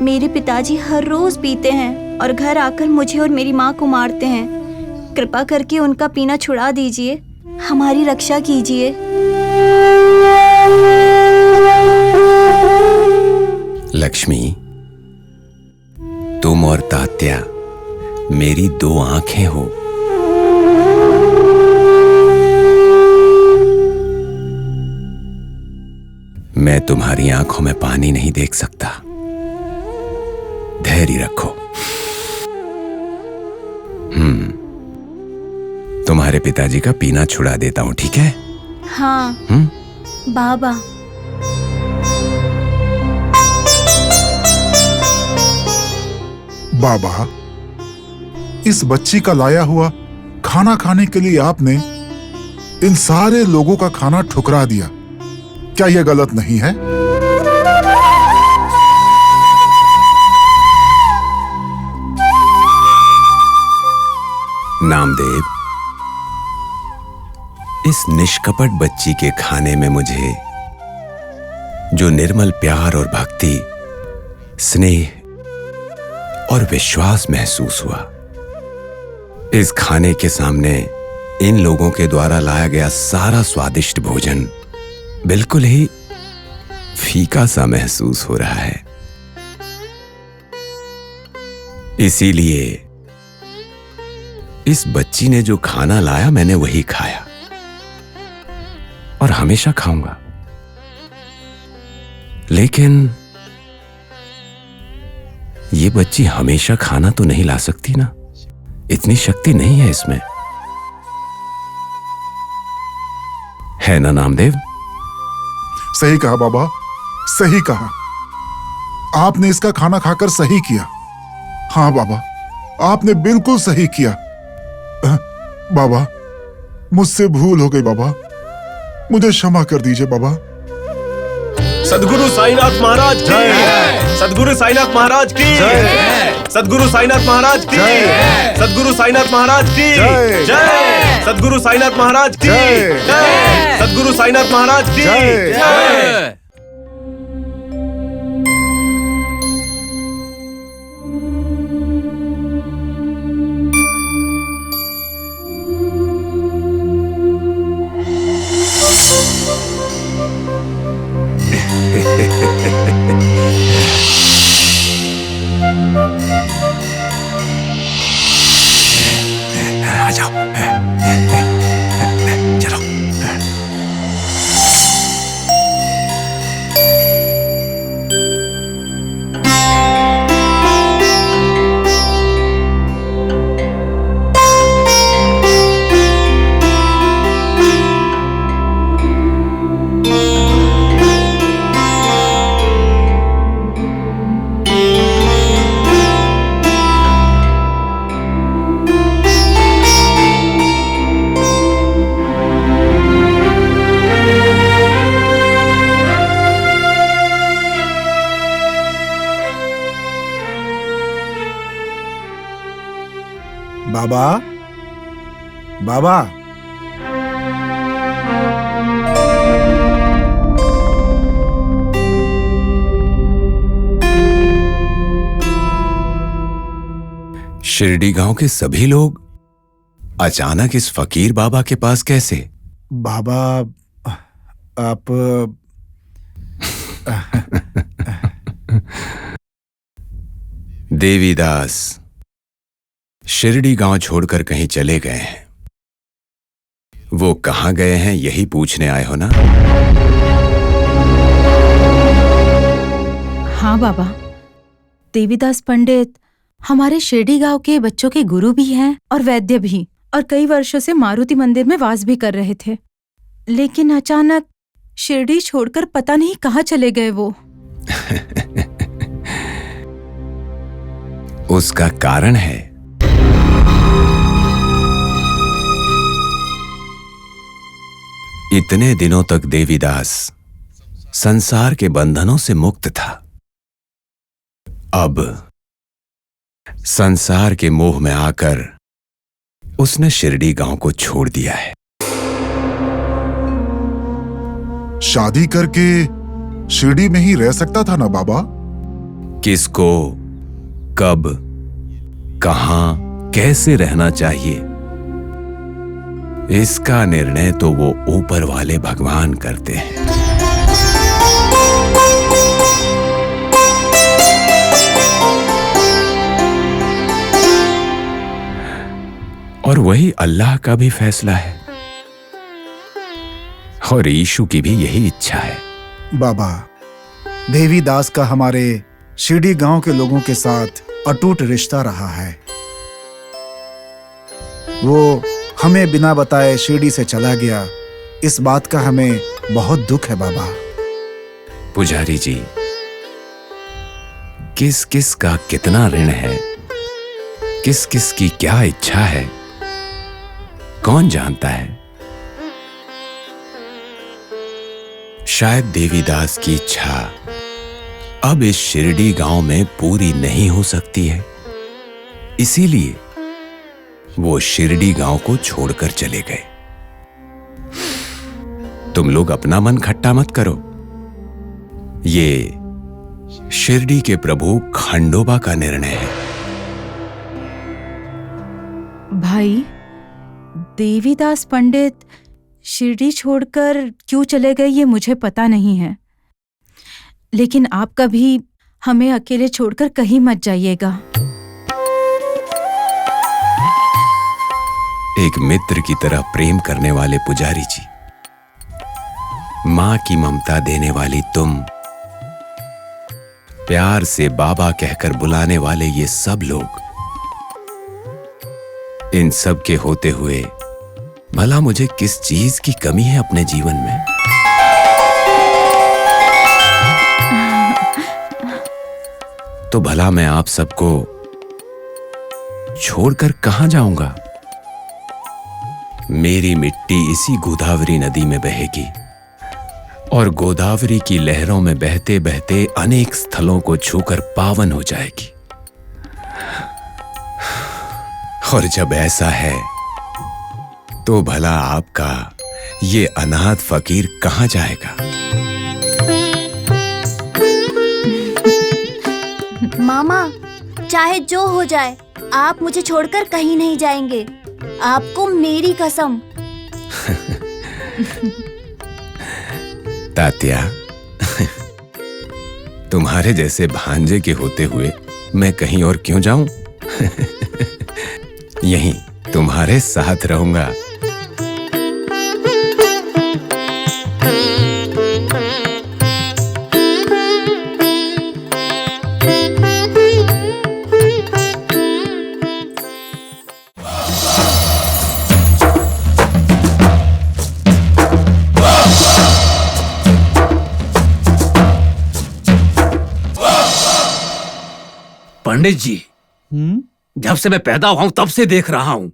मेरे पिताजी हर रोज पीते हैं और घर आकर मुझे और मेरी माँ को मारते हैं। कृपा करके उनका पीना छुड़ा दीजिए, हमारी रक्षा कीजिए। लक्ष्मी, तुम और तात्या मेरी दो आंखें हो। मैं तुम्हारी आंखों में पानी नहीं देख सकता। धैर्य रखो। तुम्हारे पिताजी का पीना छुड़ा देता हूं, ठीक है? हाँ बाबा। बाबा, इस बच्ची का लाया हुआ खाना खाने के लिए आपने इन सारे लोगों का खाना ठुकरा दिया। क्या यह गलत नहीं है? नामदेव, इस निष्कपट बच्ची के खाने में मुझे जो निर्मल प्यार और भक्ति, स्नेह और विश्वास महसूस हुआ, इस खाने के सामने इन लोगों के द्वारा लाया गया सारा स्वादिष्ट भोजन बिल्कुल ही फीका सा महसूस हो रहा है। इसीलिए इस बच्ची ने जो खाना लाया, मैंने वही खाया और हमेशा खाऊंगा। लेकिन ये बच्ची हमेशा खाना तो नहीं ला सकती ना, इतनी शक्ति नहीं है इसमें, है ना नामदेव? सही कहा बाबा, सही कहा। आपने इसका खाना खाकर सही किया। हाँ बाबा, आपने बिल्कुल सही किया। बाबा, मुझसे भूल हो गई बाबा, मुझे क्षमा कर दीजिए बाबा। सद्गुरु साईनाथ महाराज की जय। सद्गुरु साईनाथ महाराज की जय। सद्गुरु साईनाथ महाराज की जय। सद्गुरु साईनाथ महाराज की जय। सद्गुरु साईनाथ महाराज की जय। सद्गुरु साईनाथ महाराज की जय। आ जाओ, चलो। बाबा, बाबा। शिरडी गांव के सभी लोग अचानक इस फकीर बाबा के पास कैसे? बाबा, आप देवीदास शिरडी गांव छोड़कर कहीं चले गए हैं। वो कहां गए हैं यही पूछने आए हो ना? हाँ बाबा, देवीदास पंडित हमारे शिरडी गांव के बच्चों के गुरु भी हैं और वैद्य भी, और कई वर्षों से मारुति मंदिर में वास भी कर रहे थे। लेकिन अचानक शिरडी छोड़कर पता नहीं कहाँ चले गए वो। उसका कारण है इतने दिनों तक देवीदास संसार के बंधनों से मुक्त था। अब संसार के मोह में आकर उसने शिरडी गांव को छोड़ दिया है। शादी करके शिरडी में ही रह सकता था ना बाबा? किसको, कब, कहां, कैसे रहना चाहिए, इसका निर्णय तो वो ऊपर वाले भगवान करते हैं। और वही अल्लाह का भी फैसला है और यीशु की भी यही इच्छा है। बाबा, देवीदास का हमारे शिरडी गांव के लोगों के साथ अटूट रिश्ता रहा है। वो हमें बिना बताए शिरडी से चला गया, इस बात का हमें बहुत दुख है बाबा। पुजारी जी, किस किस का कितना ऋण है, किस किस की क्या इच्छा है, कौन जानता है? शायद देवीदास की इच्छा अब इस शिरडी गांव में पूरी नहीं हो सकती है, इसीलिए वो शिरडी गांव को छोड़कर चले गए। तुम लोग अपना मन खट्टा मत करो, ये शिरडी के प्रभु खंडोबा का निर्णय है। भाई, देवीदास पंडित शिरडी छोड़कर क्यों चले गए ये मुझे पता नहीं है, लेकिन आप कभी हमें अकेले छोड़कर कहीं मत जाइएगा। एक मित्र की तरह प्रेम करने वाले पुजारी जी, मां की ममता देने वाली तुम, प्यार से बाबा कहकर बुलाने वाले ये सब लोग, इन सब के होते हुए भला मुझे किस चीज की कमी है अपने जीवन में? तो भला मैं आप सबको छोड़कर कहां जाऊंगा? मेरी मिट्टी इसी गोदावरी नदी में बहेगी और गोदावरी की लहरों में बहते बहते अनेक स्थलों को छूकर पावन हो जाएगी। और जब ऐसा है तो भला आपका ये अनाथ फकीर कहां जाएगा? मामा, चाहे जो हो जाए, आप मुझे छोड़कर कहीं नहीं जाएंगे, आपको मेरी कसम। तात्या, तुम्हारे जैसे भांजे के होते हुए मैं कहीं और क्यों जाऊं? यहीं तुम्हारे साथ रहूंगा। पंडित जी, जब से मैं पैदा हुआ हूं तब से देख रहा हूं,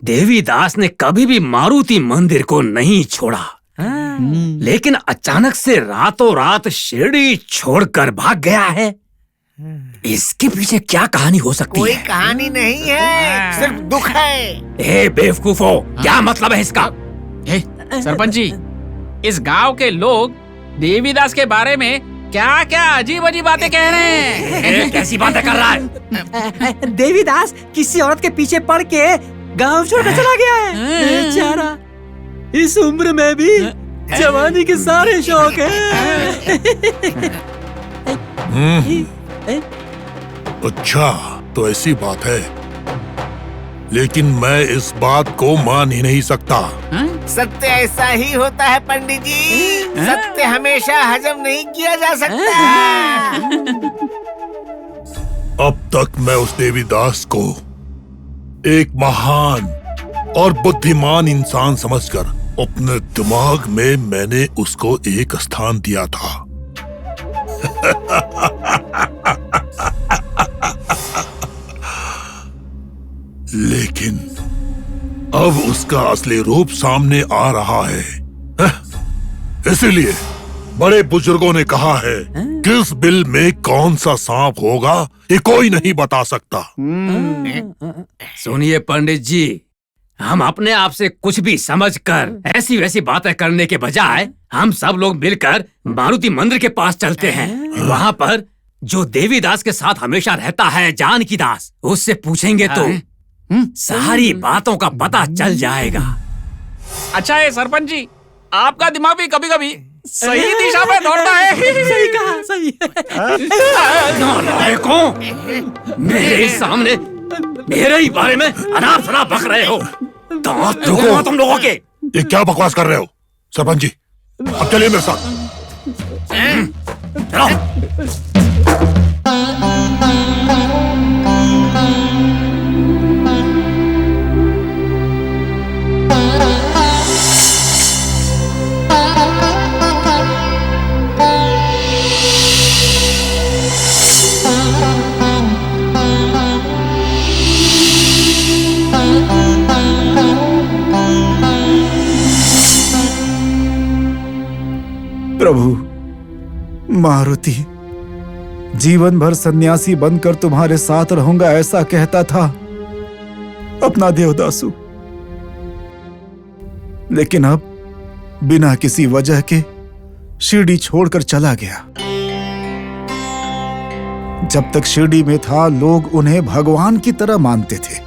देवीदास ने कभी भी मारुति मंदिर को नहीं छोड़ा, लेकिन अचानक से रातों रात शिरडी छोड़कर भाग गया है। इसके पीछे क्या कहानी हो सकती कोई है? कहानी नहीं है, सिर्फ दुख है। ए बेवकूफो, क्या मतलब है इसका? सरपंच जी, इस गांव के लोग देवीदास के बारे में क्या क्या अजीब अजीब बातें कह रहे हैं। कैसी बातें कर रहा है? देवीदास किसी औरत के पीछे पड़ के गांव छोड़कर चला गया है। बेचारा, इस उम्र में भी जवानी के सारे शौक हैं। अच्छा, तो ऐसी बात है, लेकिन मैं इस बात को मान ही नहीं सकता। सत्य ऐसा ही होता है पंडित जी, सत्य हमेशा हजम नहीं किया जा सकता। अब तक मैं उस देवीदास को एक महान और बुद्धिमान इंसान समझकर अपने दिमाग में मैंने उसको एक स्थान दिया था। लेकिन अब उसका असली रूप सामने आ रहा है। इसीलिए बड़े बुजुर्गों ने कहा है, किस बिल में कौन सा सांप होगा ये कोई नहीं बता सकता। सुनिए पंडित जी, हम अपने आप से कुछ भी समझकर ऐसी वैसी बातें करने के बजाय हम सब लोग मिलकर मारुति मंदिर के पास चलते हैं। वहाँ पर जो देवीदास के साथ हमेशा रहता है, जानकी दास, उससे पूछेंगे तो सारी बातों का पता चल जाएगा। अच्छा है सरपंच जी, आपका दिमाग भी कभी कभी सही दिशा में दौड़ता है। सही कहा, सही है। नालायकों, मेरे सामने मेरे ही बारे में अनाप शनाप बक रहे हो। दांत रुको तुम लोगों के। ये क्या बकवास कर रहे हो सरपंच जी? अब चलिए मेरे साथ। चलो। प्रभु, मारुति जीवन भर सन्यासी बनकर तुम्हारे साथ रहूंगा ऐसा कहता था अपना देवदासु, लेकिन अब बिना किसी वजह के शिरडी छोड़कर चला गया। जब तक शिरडी में था लोग उन्हें भगवान की तरह मानते थे,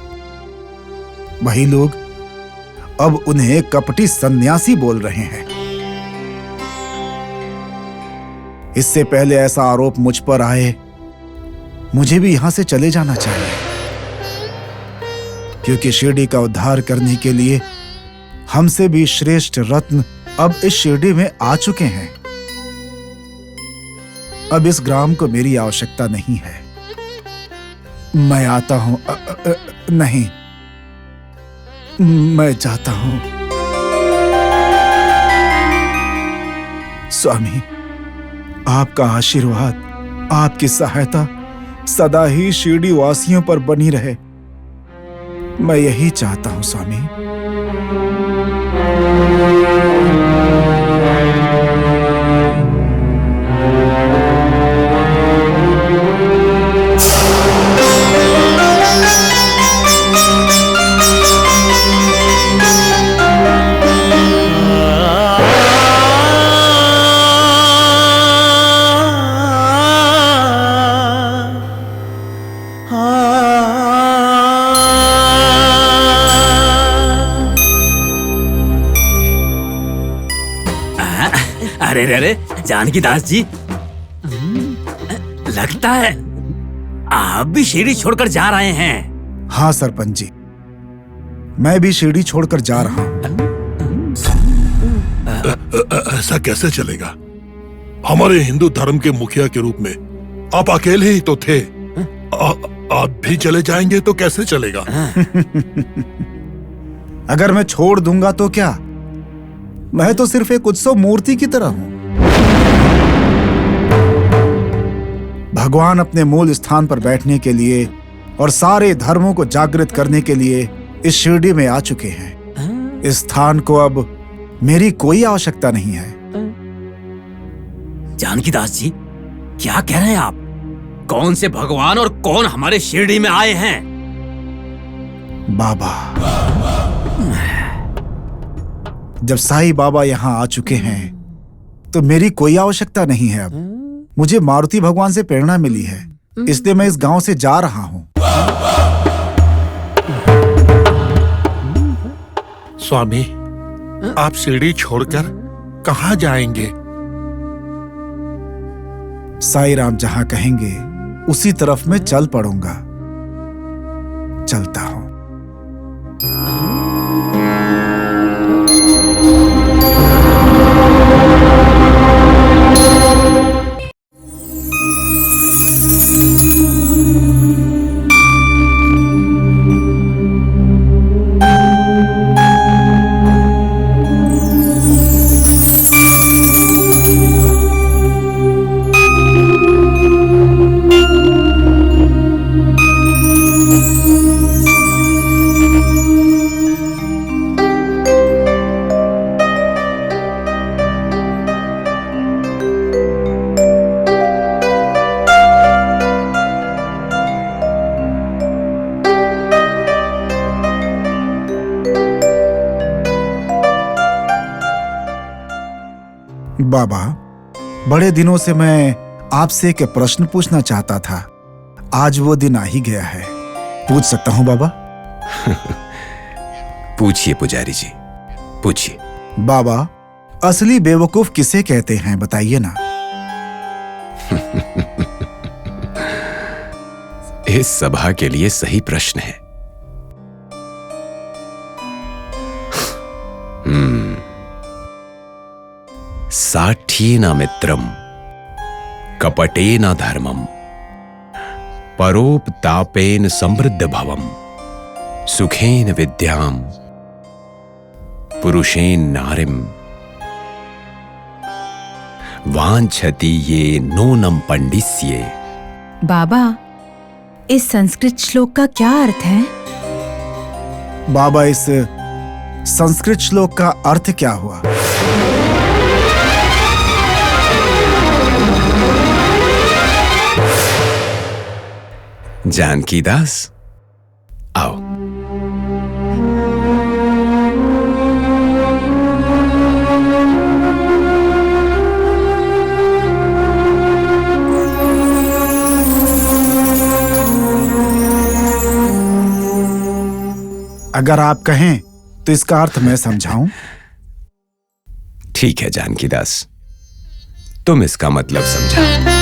वही लोग अब उन्हें कपटी सन्यासी बोल रहे हैं। इससे पहले ऐसा आरोप मुझ पर आए, मुझे भी यहां से चले जाना चाहिए, क्योंकि शिरडी का उद्धार करने के लिए हमसे भी श्रेष्ठ रत्न अब इस शिरडी में आ चुके हैं। अब इस ग्राम को मेरी आवश्यकता नहीं है। मैं आता हूं। नहीं, मैं जाता हूं। स्वामी, आपका आशीर्वाद, आपकी सहायता सदा ही शिरडी वासियों पर बनी रहे। मैं यही चाहता हूं स्वामी। अरे जानकी दास जी, लगता है आप भी शिरडी छोड़कर जा रहे हैं। हाँ सरपंच जी, मैं भी शिरडी छोड़कर जा रहा हूं। ऐसा कैसे चलेगा? हमारे हिंदू धर्म के मुखिया के रूप में आप अकेले ही तो थे। आप भी चले जाएंगे तो कैसे चलेगा? अगर मैं छोड़ दूंगा तो क्या? मैं तो सिर्फ एक उत्सव मूर्ति की तरह हूं। भगवान अपने मूल स्थान पर बैठने के लिए और सारे धर्मों को जागृत करने के लिए इस शिरडी में आ चुके हैं। इस स्थान को अब मेरी कोई आवश्यकता नहीं है। जानकी दास जी, क्या कह रहे हैं आप? कौन से भगवान और कौन हमारे शिरडी में आए हैं? बाबा, जब साईं बाबा यहाँ आ चुके हैं तो मेरी कोई आवश्यकता नहीं है। अब मुझे मारुति भगवान से प्रेरणा मिली है, इसलिए मैं इस गांव से जा रहा हूँ। स्वामी, आप शिरडी छोड़कर कहाँ जाएंगे? साईं राम जहां कहेंगे उसी तरफ मैं चल पड़ूंगा। चलता हूं। बाबा, बड़े दिनों से मैं आपसे एक प्रश्न पूछना चाहता था। आज वो दिन आ ही गया है। पूछ सकता हूं बाबा? पूछिए पुजारी जी, पूछिए। बाबा, असली बेवकूफ किसे कहते हैं, बताइए ना। इस सभा के लिए सही प्रश्न है। साठ्येन मित्रम कपटेन धर्मम परोपतापेन समृद्ध भवम सुखेन विद्याम पुरुषेन नारिम वांछति ये नूनम पंडिस्ये। बाबा, इस संस्कृत श्लोक का क्या अर्थ है? बाबा, इस संस्कृत श्लोक का अर्थ क्या हुआ? जानकी दास, आओ। अगर आप कहें तो इसका अर्थ मैं समझाऊं? ठीक है जानकी दास, तुम इसका मतलब समझाओ।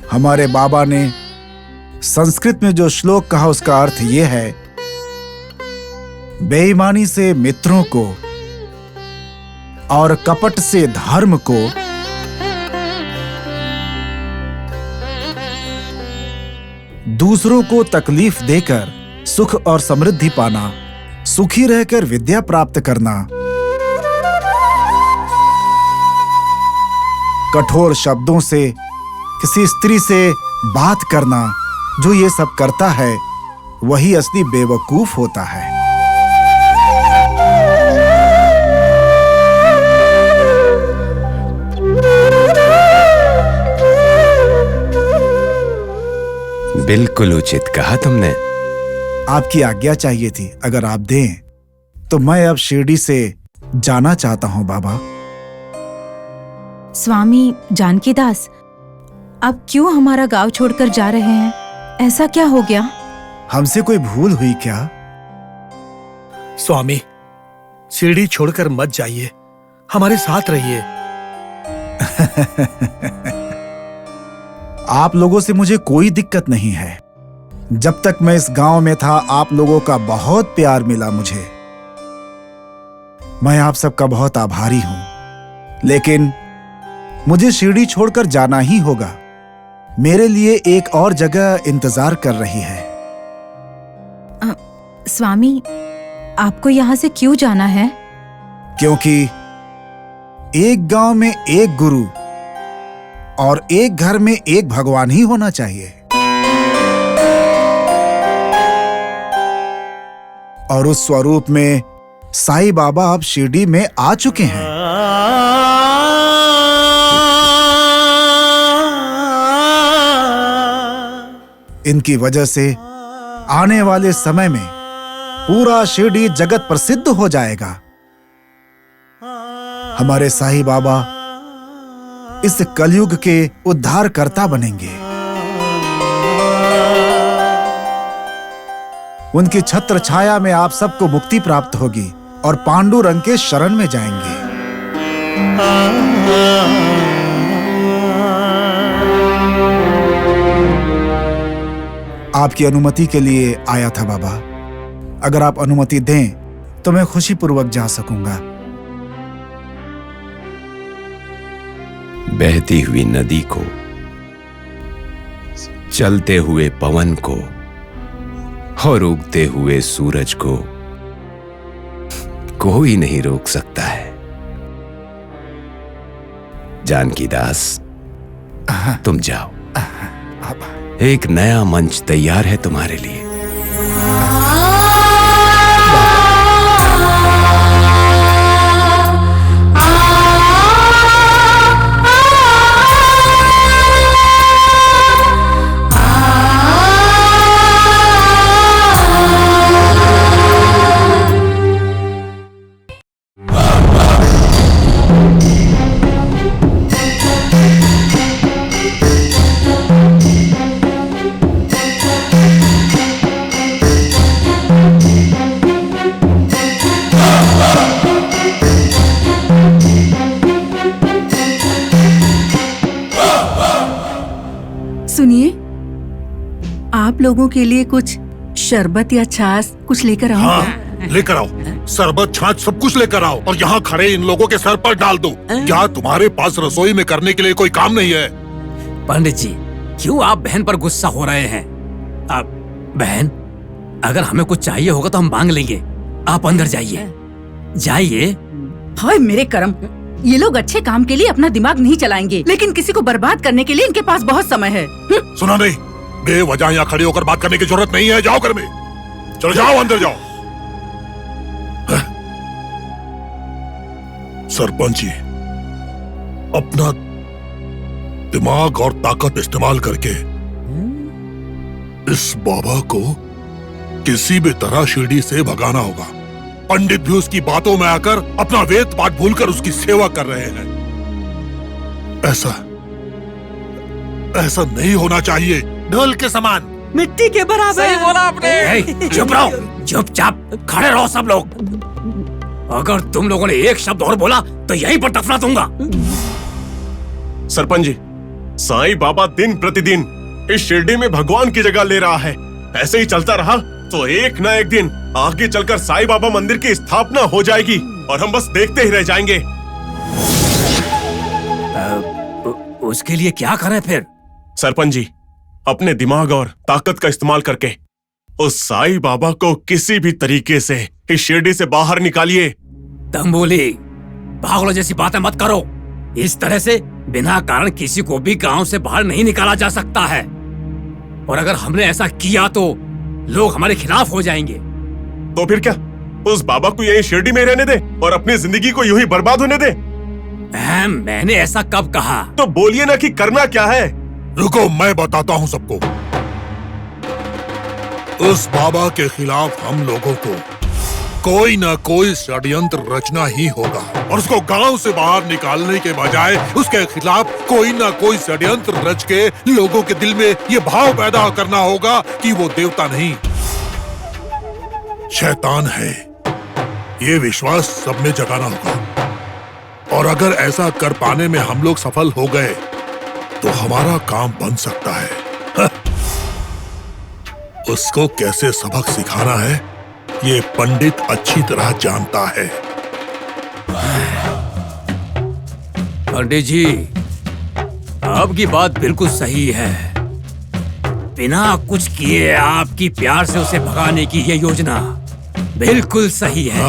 हमारे बाबा ने संस्कृत में जो श्लोक कहा उसका अर्थ यह है, बेईमानी से मित्रों को और कपट से धर्म को दूसरों को तकलीफ देकर सुख और समृद्धि पाना, सुखी रहकर विद्या प्राप्त करना, कठोर शब्दों से किसी स्त्री से बात करना, जो ये सब करता है वही असली बेवकूफ होता है। बिल्कुल उचित कहा तुमने। आपकी आज्ञा चाहिए थी, अगर आप दें तो मैं अब शिरडी से जाना चाहता हूं बाबा। स्वामी जानकी दास, आप क्यों हमारा गांव छोड़कर जा रहे हैं? ऐसा क्या हो गया? हमसे कोई भूल हुई क्या? स्वामी, शिरडी छोड़कर मत जाइए, हमारे साथ रहिए। आप लोगों से मुझे कोई दिक्कत नहीं है। जब तक मैं इस गांव में था आप लोगों का बहुत प्यार मिला मुझे। मैं आप सबका बहुत आभारी हूं, लेकिन मुझे शिरडी छोड़कर जाना ही होगा। मेरे लिए एक और जगह इंतजार कर रही है। स्वामी, आपको यहाँ से क्यों जाना है? क्योंकि एक गांव में एक गुरु और एक घर में एक भगवान ही होना चाहिए। और उस स्वरूप में साईं बाबा अब शिरडी में आ चुके हैं। इनकी वजह से आने वाले समय में पूरा शिरडी जगत प्रसिद्ध हो जाएगा। हमारे साईं बाबा इस कलयुग के उद्धारकर्ता बनेंगे। उनकी छत्र छाया में आप सबको मुक्ति प्राप्त होगी और पांडुरंग के शरण में जाएंगे। आपकी अनुमति के लिए आया था बाबा। अगर आप अनुमति दें तो मैं खुशीपूर्वक जा सकूंगा। बहती हुई नदी को, चलते हुए पवन को और उगते हुए सूरज को कोई नहीं रोक सकता है। जानकी दास, तुम जाओ। एक नया मंच तैयार है तुम्हारे लिए। सुनिए, आप लोगों के लिए कुछ शरबत या छाछ कुछ लेकर आओ। हाँ, लेकर आओ। शरबत, छाछ सब कुछ लेकर आओ और यहाँ खड़े इन लोगों के सर पर डाल दो। क्या तुम्हारे पास रसोई में करने के लिए कोई काम नहीं है? पंडित जी, क्यों आप बहन पर गुस्सा हो रहे हैं? आप बहन, अगर हमें कुछ चाहिए होगा तो हम मांग लेंगे। आप अंदर जाइए, जाइए। हाय मेरे कर्म, ये लोग अच्छे काम के लिए अपना दिमाग नहीं चलाएंगे, लेकिन किसी को बर्बाद करने के लिए इनके पास बहुत समय है। सुना नहीं? बेवजह यहाँ खड़े होकर बात करने की जरूरत नहीं है। जाओ घर में, चलो जाओ, अंदर जाओ। सरपंच जी, अपना दिमाग और ताकत इस्तेमाल करके इस बाबा को किसी भी तरह शिरडी से भगाना होगा। पंडित भी उसकी बातों में आकर अपना वेद पाठ भूलकर उसकी सेवा कर रहे हैं। ऐसा नहीं होना चाहिए। ढोल के समान, मिट्टी के बराबर। सही बोला आपने। चुप रहो, चुपचाप खड़े रहो सब लोग। अगर तुम लोगों ने एक शब्द और बोला तो यहीं पर दफना दूंगा। सरपंच जी, साईं बाबा दिन प्रतिदिन इस शिरडी में भगवान की जगह ले रहा है। ऐसे ही चलता रहा तो एक न एक दिन आगे चलकर साईं बाबा मंदिर की स्थापना हो जाएगी और हम बस देखते ही रह जाएंगे। उसके लिए क्या करें फिर? सरपंच जी, अपने दिमाग और ताकत का इस्तेमाल करके उस साईं बाबा को किसी भी तरीके से इस शिरडी से बाहर निकालिए। तंबोली, पागलों जैसी बातें मत करो। इस तरह से बिना कारण किसी को भी गांव से बाहर नहीं निकाला जा सकता है, और अगर हमने ऐसा किया तो लोग हमारे खिलाफ हो जाएंगे। तो फिर क्या, उस बाबा को यही शिरडी में रहने दे और अपनी जिंदगी को यूं ही बर्बाद होने दे? मैंने ऐसा कब कहा? तो बोलिए ना कि करना क्या है। रुको, मैं बताता हूँ सबको। उस बाबा के खिलाफ हम लोगों को कोई ना कोई षड्यंत्र रचना ही होगा और उसको गांव से बाहर निकालने के बजाय उसके खिलाफ कोई ना कोई षड्यंत्र रच के लोगों के दिल में ये भाव पैदा करना होगा कि वो देवता नहीं, शैतान है। ये विश्वास सब में जगाना होगा, और अगर ऐसा कर पाने में हम लोग सफल हो गए तो हमारा काम बन सकता है। उसको कैसे सबक सिखाना है ये पंडित अच्छी तरह जानता है। पंडित जी, आपकी बात बिल्कुल सही है। बिना कुछ किए आपकी प्यार से उसे भगाने की ये योजना बिल्कुल सही है।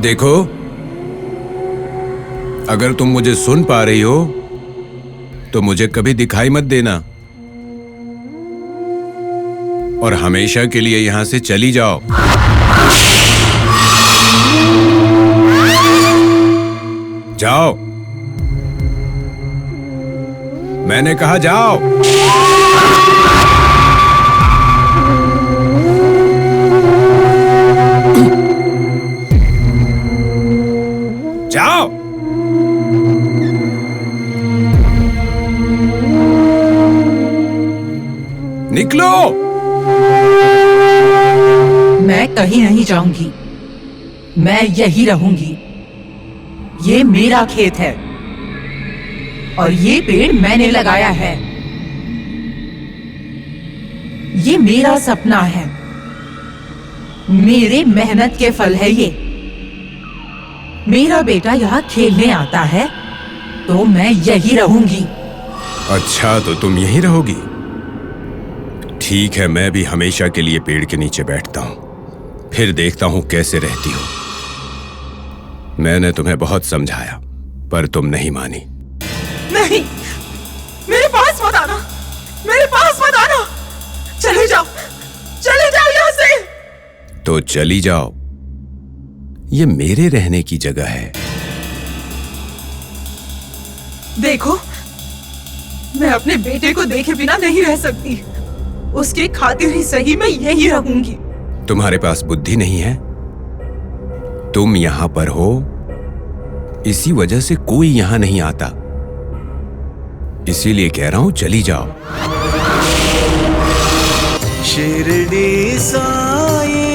देखो, अगर तुम मुझे सुन पा रही हो तो मुझे कभी दिखाई मत देना और हमेशा के लिए यहां से चली जाओ। जाओ, मैंने कहा जाओ। जाओ। निकलो। मैं कहीं नहीं जाऊंगी, मैं यही रहूंगी। ये मेरा खेत है और ये पेड़ मैंने लगाया है। ये मेरा सपना है, मेरे मेहनत के फल है ये। मेरा बेटा यहाँ खेलने आता है तो मैं यही रहूंगी। अच्छा, तो तुम यहीं रहोगी? ठीक है, मैं भी हमेशा के लिए पेड़ के नीचे बैठता हूं, फिर देखता हूं कैसे रहती हो। मैंने तुम्हें बहुत समझाया पर तुम नहीं मानी। नहीं, मेरे पास मत आना, मेरे पास मत आना। चले जाओ यहाँ से। तो चली जाओ, ये मेरे रहने की जगह है। देखो, मैं अपने बेटे को देखे बिना नहीं रह सकती। उसके खातिर ही सही मैं यही रहूंगी। तुम्हारे पास बुद्धि नहीं है? तुम यहां पर हो, इसी वजह से कोई यहां नहीं आता। इसीलिए कह रहा हूं, चली जाओ। शिरडी साई